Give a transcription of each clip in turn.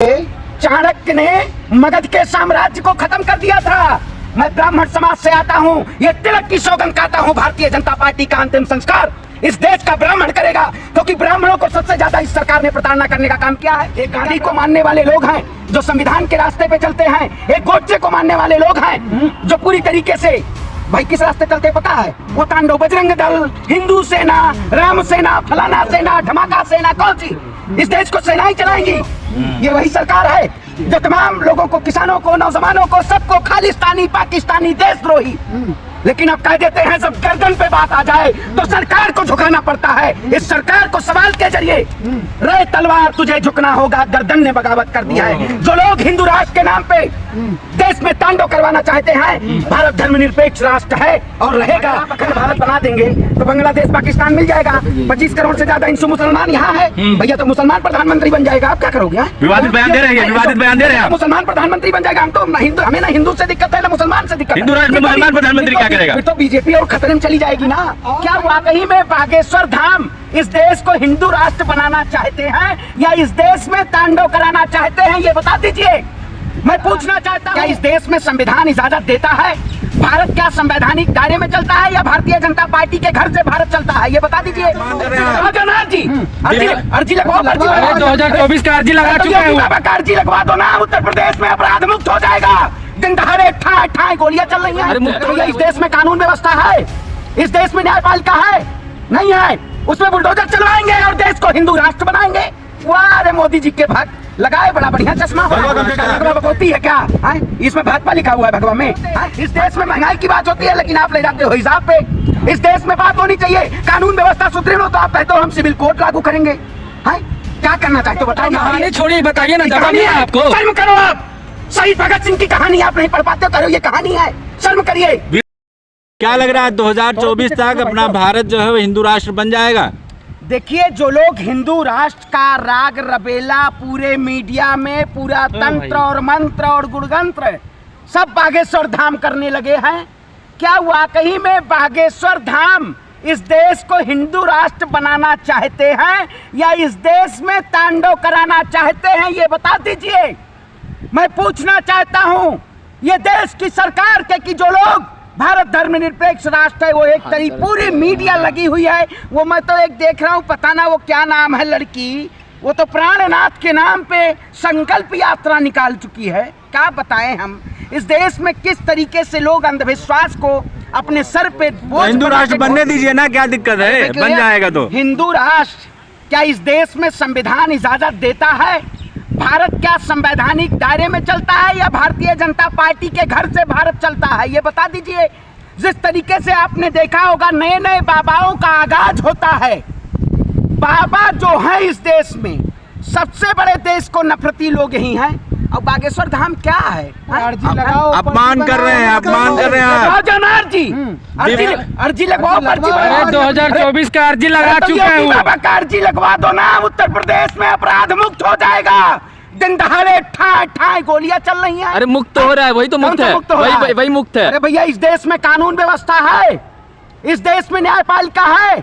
चाणक्य ने मगध के साम्राज्य को खत्म कर दिया था। मैं ब्राह्मण समाज से आता हूँ, ये तिलक की सौगंध खाता हूँ। भारतीय जनता पार्टी का अंतिम संस्कार इस देश का ब्राह्मण करेगा, क्योंकि ब्राह्मणों को सबसे ज्यादा इस सरकार ने प्रताड़ना करने का काम किया है। एक गांधी को मानने वाले लोग हैं जो संविधान के रास्ते पे चलते हैं, एक गोडसे को मानने वाले लोग हैं जो पूरी तरीके से भाई किस रास्ते चलते पता है? वो तांडव बजरंग दल, हिंदू सेना, राम सेना, फलाना सेना, धमाका सेना, कौन सी इस देश को सेनाएं चलाएंगी? ये वही सरकार है जो तमाम लोगों को, किसानों को, नौजवानों को, सबको खालिस्तानी, पाकिस्तानी, देशद्रोही, लेकिन अब कह देते हैं जब गर्दन पे बात आ जाए तो सरकार को झुकाना पड़ता है। इस सरकार को सवाल के जरिए रे तलवार तुझे झुकना होगा, गर्दन ने बगावत कर दिया है। जो लोग हिंदू राष्ट्र के नाम पे देश में तांडव करवाना चाहते हैं, भारत धर्मनिरपेक्ष राष्ट्र है और रहेगा। अखंड भारत बना देंगे तो बांग्लादेश, पाकिस्तान मिल जाएगा। 25 करोड़ से ज्यादा हिंदू मुसलमान यहाँ है, भैया तो मुसलमान प्रधानमंत्री बन जाएगा। आप क्या करोगे? विवादित बयान दे रहे हैं, विवादित बयान दे रहे हैं। मुसलमान प्रधानमंत्री बन जाएगा। हम तो हमें ना हिंदू से दिक्कत है ना मुसलमान से दिक्कत है। हिंदू राष्ट्र में मुसलमान प्रधानमंत्री क्या करेगा? फिर तो बीजेपी और खतरे में चली जाएगी ना। क्या वाकई में बागेश्वर धाम इस देश को हिंदू राष्ट्र बनाना चाहते हैं या इस देश में तांडव कराना चाहते हैं? ये बता दीजिए। मैं पूछना चाहता हूँ, क्या इस देश में संविधान इजाजत देता है? भारत क्या संवैधानिक दायरे में चलता है या भारतीय जनता पार्टी के घर से भारत चलता है? ये बता दीजिए। अर्जी लगवाओ, 2024 का अर्जी लगा चुके हैं। अर्जी लगवा दो ना, उत्तर प्रदेश में अपराध मुक्त हो जाएगा। दिन दहाड़े ठाए गोलियां चल रही हैं। तो इस देश में कानून व्यवस्था है? इस देश में न्यायपालिका है? नहीं है। उसमें बुलडोजर चलवाएंगे और देश को हिंदू राष्ट्र बनाएंगे। वाह रे मोदी जी के भक्त लगाए, बड़ा बढ़िया चश्मा होती है क्या है? इसमें भाजपा लिखा हुआ है भगवा में। इस देश में महंगाई की बात होती है लेकिन आप ले जाते हो हिसाब पे। इस देश में बात होनी चाहिए, कानून व्यवस्था सुदृढ़ हो तो आप कहते हो हम सिविल कोड लागू करेंगे। क्या करना चाहते हो बताइए। छोड़िए, बताइए ना, कहानी है आपको। शर्म करो आप। शहीद भगत सिंह की कहानी आप नहीं पढ़ पाते हो, करो ये कहानी है, शर्म करिए। क्या लग रहा है 2024 तक अपना भारत जो है वो हिंदू राष्ट्र बन जाएगा? देखिए, जो लोग हिंदू राष्ट्र का राग रबेला पूरे मीडिया में, पूरा तंत्र और मंत्र और गुणगंत्र सब बागेश्वर धाम करने लगे हैं, क्या वाकई में बागेश्वर धाम इस देश को हिंदू राष्ट्र बनाना चाहते हैं या इस देश में तांडव कराना चाहते हैं? ये बता दीजिए। मैं पूछना चाहता हूं, ये देश की सरकार के कि जो लोग भारत धर्मनिरपेक्ष राष्ट्र है, वो एक तरी पूरी मीडिया लगी हुई है। वो मैं तो एक देख रहा हूँ, पता ना वो क्या नाम है लड़की, वो तो प्राणनाथ के नाम पे संकल्प यात्रा निकाल चुकी है। क्या बताएं हम, इस देश में किस तरीके से लोग अंधविश्वास को अपने सर पे बोझ हिंदू राष्ट्र बनने दीजिए ना, क्या दिक्कत है? बन जाएगा तो। हिंदू राष्ट्र क्या इस देश में संविधान इजाजत देता है? भारत क्या संवैधानिक दायरे में चलता है या भारतीय जनता पार्टी के घर से भारत चलता है? ये बता दीजिए। जिस तरीके से आपने देखा होगा, नए नए बाबाओं का आगाज होता है। बाबा जो है इस देश में सबसे बड़े देश को नफरती लोग यही हैं। और बागेश्वर धाम क्या है? अपमान कर रहे हैं, अपमान कर रहे हैं। अर्जी लगवाओ, 2024 का अर्जी लगा चुके हैं। बाबा का अर्जी लगवा दो ना, उत्तर प्रदेश में अपराध मुक्त हो जाएगा। दिन दहाड़े ठाए गोलियां चल रही हैं। अरे मुक्त तो हो रहा है, वही तो मुक्त है, वही मुक्त है। अरे भैया, इस देश में कानून व्यवस्था है? इस देश में न्यायपालिका है?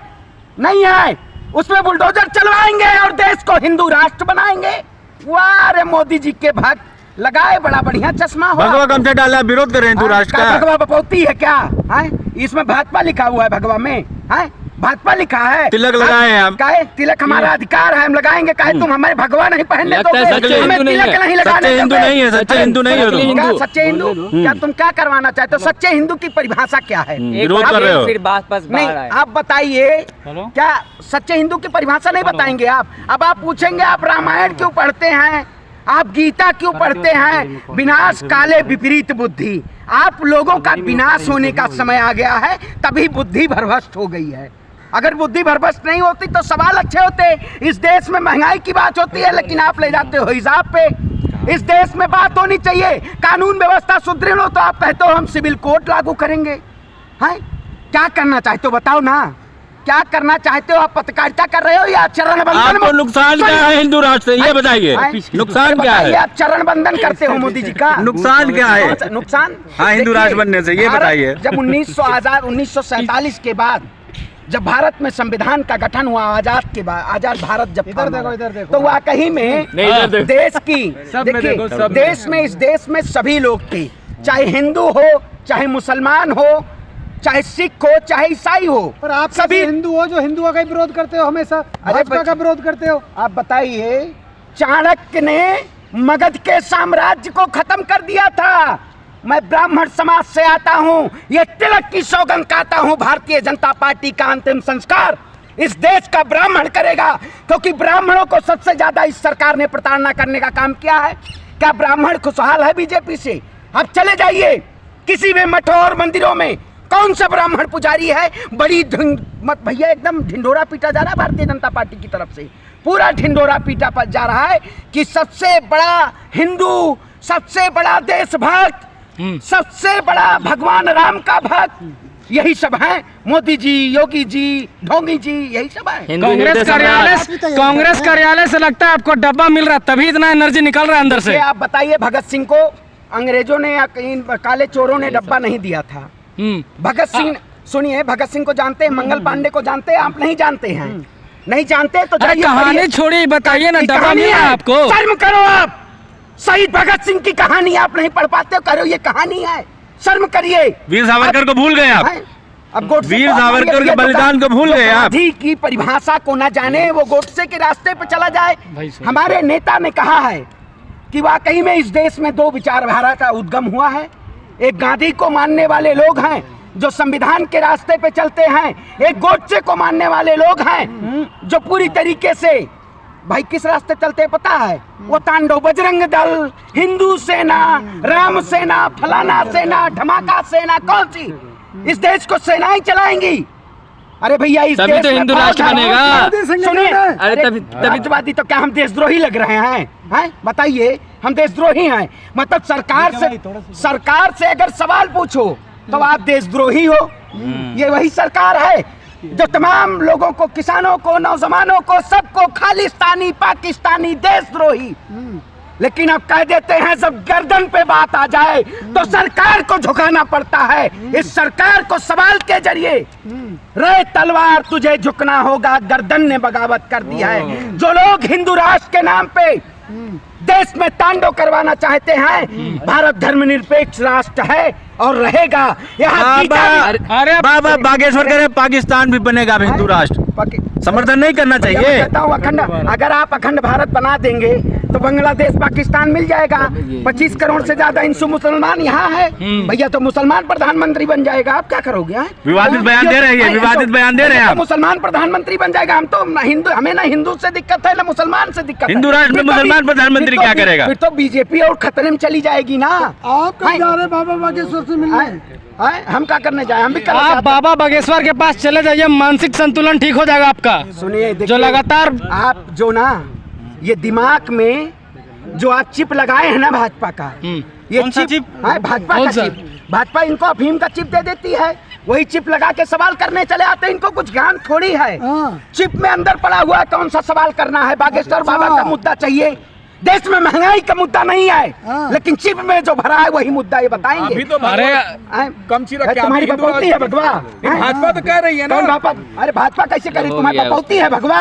नहीं है। उसमें बुलडोजर चलवाएंगे और देश को हिंदू राष्ट्र बनाएंगे। वाह रे मोदी जी के भक्त लगाए, बड़ा बढ़िया चश्मा हो। भगवा गमछा डाला, विरोध कर रहे हैं हिंदू राष्ट्र का। भगवा बपौती है क्या है? इसमें भाजपा लिखा हुआ है भगवा में, है भाजपा लिखा है। तिलक लगाए हैं हम। काहे तिलक हमारा अधिकार है, हम लगाएंगे। काहे तुम हमारे भगवा नहीं पहनने तो हमें तिलक नहीं लगाने? सच्चे हिंदू नहीं है, सच्चे हिंदू नहीं है। सच्चे हिंदू क्या तुम क्या करवाना चाहते हो? सच्चे हिंदू की परिभाषा क्या है? विरोध कर रहे हो। फिर बात नहीं, आप बताइए, क्या सच्चे हिंदू की परिभाषा नहीं बताएंगे आप? अब आप पूछेंगे आप रामायण क्यों पढ़ते हैं, आप गीता क्यों पढ़ते हैं? विनाश काले विपरीत बुद्धि। आप लोगों का विनाश होने का समय आ गया है, तभी बुद्धि भ्रष्ट हो गई है। अगर बुद्धि भ्रष्ट नहीं होती तो सवाल अच्छे होते। इस देश में महंगाई की बात होती है लेकिन आप ले जाते हो हिसाब पे। इस देश में बात होनी चाहिए, कानून व्यवस्था सुदृढ़ हो तो आप कहते हो हम सिविल कोड लागू करेंगे। हैं, क्या करना चाहते हो बताओ ना? क्या करना चाहते हो? आप पत्रकारिता कर रहे हो या चरण बंधन? आपको नुकसान क्या है हिंदू राष्ट्र से, ये बताइए। नुकसान क्या है? आप चरण बंधन करते हो मोदी जी का, नुकसान क्या है? नुकसान हाँ, हिंदू राष्ट्र बनने से, ये बताइए। जब 1947 के बाद जब भारत में संविधान का गठन हुआ आजाद के बाद, आजाद भारत जब इधर देखो तो वाकई में नहीं, इधर देखो। देश की सब में देखो, सब में देश में, इस देश में सभी लोग थे, चाहे हिंदू हो, चाहे मुसलमान हो, चाहे सिख हो, चाहे ईसाई हो, पर आप सभी हिंदू हो जो हिंदुओं का ही विरोध करते हो, हमेशा भाजपा का विरोध करते हो। आप बताइए, चाणक्य ने मगध के साम्राज्य को खत्म कर दिया था। मैं ब्राह्मण समाज से आता हूं, ये तिलक की सौगंध खाता हूं, भारतीय जनता पार्टी का अंतिम संस्कार इस देश का ब्राह्मण करेगा, क्योंकि ब्राह्मणों को सबसे ज्यादा इस सरकार ने प्रताड़ना करने का काम किया है। क्या ब्राह्मण खुशहाल है बीजेपी से? आप चले जाइए किसी भी मठों और मंदिरों में, कौन सा ब्राह्मण पुजारी है? बड़ी मत भैया, एकदम ढिंढोरा पीटा जा रहा है भारतीय जनता पार्टी की तरफ से, पूरा ढिंढोरा पीटा जा रहा है कि सबसे बड़ा हिंदू, सबसे बड़ा देशभक्त, सबसे बड़ा भगवान राम का भक्त यही सब है, मोदी जी, योगी जी, ढोंगी जी, यही सब है। कांग्रेस कार्यालय से लगता है आपको डब्बा मिल रहा, तभी इतना एनर्जी निकल रहा है अंदर से। आप बताइए, भगत सिंह को अंग्रेजों ने या इन काले चोरों ने डब्बा नहीं दिया था। भगत सिंह, सुनिए, भगत सिंह को जानते हैं, मंगल पांडे को जानते हैं, आप नहीं जानते हैं? नहीं जानते तो अरे कहानी छोड़िए, बताइए ना, डब्बा मिला आपको? शर्म करो आप, शहीद भगत सिंह की कहानी आप नहीं पढ़ पाते हो, करो ये कहानी है, शर्म करिए। वीर सावरकर को भूल गए आप? अब गोडसे वीर सावरकर के बलिदान को भूल गए आप? गांधी की परिभाषा को न जाने वो गोडसे के रास्ते पे चला जाए। हमारे नेता ने कहा है कि वाकई में इस देश में दो विचारधारा का उद्गम हुआ है। एक गांधी को मानने वाले लोग हैं जो संविधान के रास्ते पे चलते हैं, एक गोडसे को मानने वाले लोग हैं जो पूरी तरीके से, भाई किस रास्ते चलते हैं पता है? वो तांडव बजरंग दल, हिंदू सेना, राम सेना, फलाना सेना, धमाका सेना, कौन सी? इस देश को सेनाएं चलाएंगी। अरे भैया, इस तभी देश तो में हिंदू राष्ट्र बनेगा। सुनिए, अरे तभी राष्ट्रवादी तो क्या हम देशद्रोही लग रहे हैं? हैं बताइए, हम देशद्रोही हैं? मतलब सरकार से अगर सवाल पूछो तो आप देशद्रोही हो। ये वही सरकार है जो तमाम लोगों को, किसानों को, नौजवानों को, सबको खालिस्तानी, पाकिस्तानी, देशद्रोही, लेकिन अब कह देते हैं जब गर्दन पे बात आ जाए तो सरकार को झुकाना पड़ता है। इस सरकार को सवाल के जरिए, रे तलवार तुझे झुकना होगा, गर्दन ने बगावत कर दी है। जो लोग हिंदू राष्ट्र के नाम पे देश में तांडव करवाना चाहते हैं, भारत धर्मनिरपेक्ष राष्ट्र है और रहेगा। यहाँ बाबा बागेश्वर करे पाकिस्तान भी बनेगा, हिंदू राष्ट्र समर्थन नहीं करना चाहिए। कहता हूँ अखंड, अगर आप अखंड भारत बना देंगे तो बांग्लादेश, पाकिस्तान मिल जाएगा। 25 करोड़ से ज्यादा हिंदू मुसलमान यहाँ है भैया, तो मुसलमान प्रधानमंत्री बन जाएगा। आप क्या करोगे? विवादित बयान दे रहे हैं, विवादित बयान दे रहे हैं आप। मुसलमान प्रधानमंत्री बन जाएगा। हम तो हिंदू, हमें ना हिंदू से दिक्कत है ना मुसलमान से दिक्कत है। हिंदू राष्ट्र में मुसलमान प्रधानमंत्री क्या करेगा? फिर तो बीजेपी और खतरे में चली जाएगी ना। आप कब जा रहे बाबा बागेश्वर से मिलने? हम क्या करने जाए? हम भी आप बाबा बागेश्वर के पास चले जाइए, मानसिक संतुलन ठीक हो जाएगा आपका। सुनिए, जो लगातार आप जो ना ये दिमाग में जो आप चिप लगाए हैं ना भाजपा का, ये चिप है भाजपा का चिप। भाजपा इनको अफीम का चिप दे देती है, वही चिप लगा के सवाल करने चले आते हैं। इनको कुछ ज्ञान थोड़ी है। चिप में अंदर पड़ा हुआ है, कौन सा सवाल करना है। बागेश्वर बाबा का मुद्दा चाहिए। देश में महंगाई का मुद्दा नहीं है, लेकिन चिप में जो भरा है वही मुद्दा ये बताएंगे। अभी तो अरे कम तुम्हारी बपौती है भगवा, भाजपा तो कह रही है ना। अरे भाजपा कैसे करी? तुम्हारी बपौती है भगवा।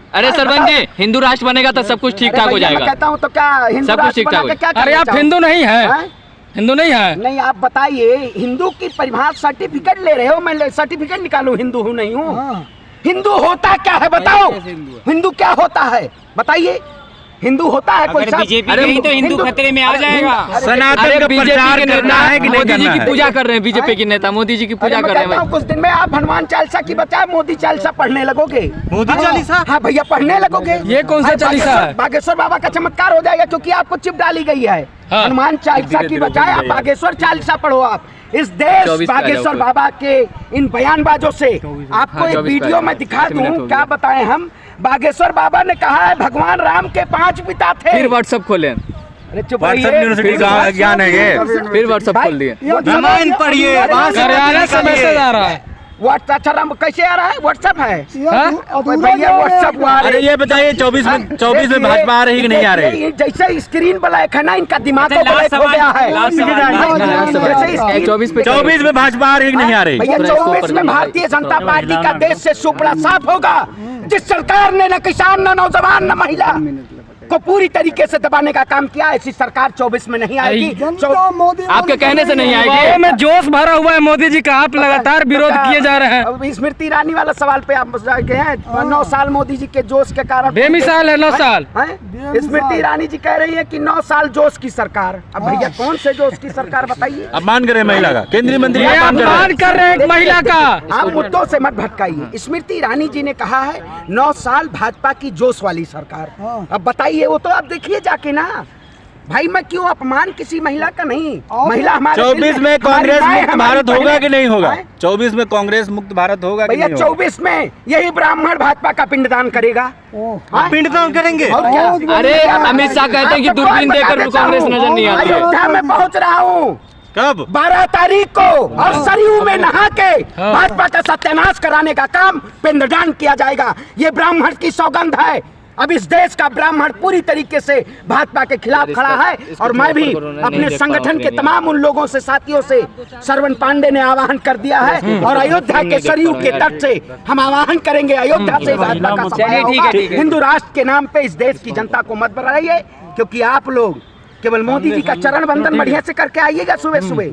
अरे सरपंच जी, हिंदू राष्ट्र बनेगा तो सब कुछ ठीक ठाक हो जाएगा। कहता हूँ तो क्या हिंदू सब कुछ ठीक ठाक हो जाएगा? अरे आप हिंदू नहीं है? हिंदू नहीं है? नहीं, आप बताइए, हिंदू की परिभाषा सर्टिफिकेट ले रहे हो, मैं सर्टिफिकेट निकालू हिंदू हूँ नहीं हूँ? हिंदू होता क्या है बताओ? हिंदू क्या होता है बताइए? हिंदू होता है कोई? बीजेपी नहीं तो हिंदू खतरे में आ जाएगा। सनातन का प्रचार करना है कि नहीं मोदी जी करना की है? पूजा कर रहे हैं, बीजेपी के नेता मोदी जी की पूजा कर रहे हैं। कुछ दिन में आप हनुमान चालीसा की बजाय मोदी चालीसा पढ़ने लगोगे। मोदी चालीसा? हाँ भैया, पढ़ने लगोगे। ये कौन सा चालीसा है? बागेश्वर बाबा का चमत्कार हो जाएगा, क्योंकि आपको चिप डाली गई है। हनुमान चालीसा की बजाय आप बागेश्वर चालीसा पढ़ो। आप इस देश बागेश्वर बाबा के इन बयानबाजों से आपको एक वीडियो में दिखा दूं, क्या बताएं हम। बागेश्वर बाबा ने कहा है भगवान राम के 5 पिता थे। फिर व्हाट्सएप खोलें, अरे चुप व्हाट्सएप यूनिवर्सिटी का ज्ञान है ये। फिर व्हाट्सएप खोल दिए। रामायण पढ़िए, कार्यालय से मैसेज आ रहा है। व्हाट्सएप अच्छा राम कैसे आ रहा है? व्हाट्सएप है हाँ? अधूरा भैया जो व्हाट्सएप अरे ये बताइए 24 में भाजपा आ रही कि नहीं आ रही? ये जैसे स्क्रीन ब्लैक है ना, इनका दिमाग को ब्लैक हो गया है। जैसे 24 में भाजपा आ रही कि नहीं आ रही? भैया 24 में भारतीय जनता पार्टी का देश से सुपड़ा साफ होगा। जिस सरकार ने न किसान, न नौजवान, न महिला को पूरी तरीके से दबाने का काम किया, ऐसी सरकार 24 में नहीं आएगी। जनता मोदी आपके कहने से नहीं आएगी। ये में जोश भरा हुआ है मोदी जी का, आप लगातार विरोध किए जा रहे हैं। अब स्मृति ईरानी वाला सवाल पे आप गए हैं। 9 साल मोदी जी के जोश के कारण बेमिसाल है 9 साल। हैं? स्मृति ईरानी जी कह रही है कि 9 साल जोश की सरकार। अब भैया कौन से जोश की सरकार बताइए? अपमान करे महिला का, केंद्रीय मंत्री ये अपमान अपमान कर रहे हैं एक महिला का। आप मुद्दों से मत भटकाइए। स्मृति ईरानी जी ने कहा है 9 साल भाजपा की जोश वाली सरकार। अब बताइए, वो तो आप देखिए जाके ना भाई, मैं क्यों अपमान किसी महिला का नहीं। महिला हमारे 24 में कांग्रेस मुक्त भारत होगा कि नहीं होगा? 24 में कांग्रेस मुक्त भारत होगा कि भैया? नहीं होगा? 24 में यही ब्राह्मण भाजपा का पिंडदान करेगा। हाँ? पिंडदान करेंगे। और क्या? अरे अमित शाह कहते हैं कि दूरबीन देकर कांग्रेस नजर नहीं आती है। अयोध्या में पहुंच रहा हूँ कब? 12 तारीख को, और सरयू में नहा के भाजपा का सत्यानाश कराने का काम पिंडदान किया जाएगा। ये ब्राह्मण की सौगंध है। अब इस देश का ब्राह्मण पूरी तरीके से भाजपा के खिलाफ खड़ा है। और मैं भी अपने संगठन के तमाम उन लोगों से, साथियों से, श्रवण पांडे ने आह्वान कर दिया है, और अयोध्या के सरयू के तट से हम आह्वान करेंगे, अयोध्या से भाजपा का सफाया होगा। हिंदू राष्ट्र के नाम पे इस देश की जनता को मत बढ़ाइए, क्योंकि आप लोग केवल मोदी जी का चरण बंदन बढ़िया से करके आइएगा सुबह सुबह।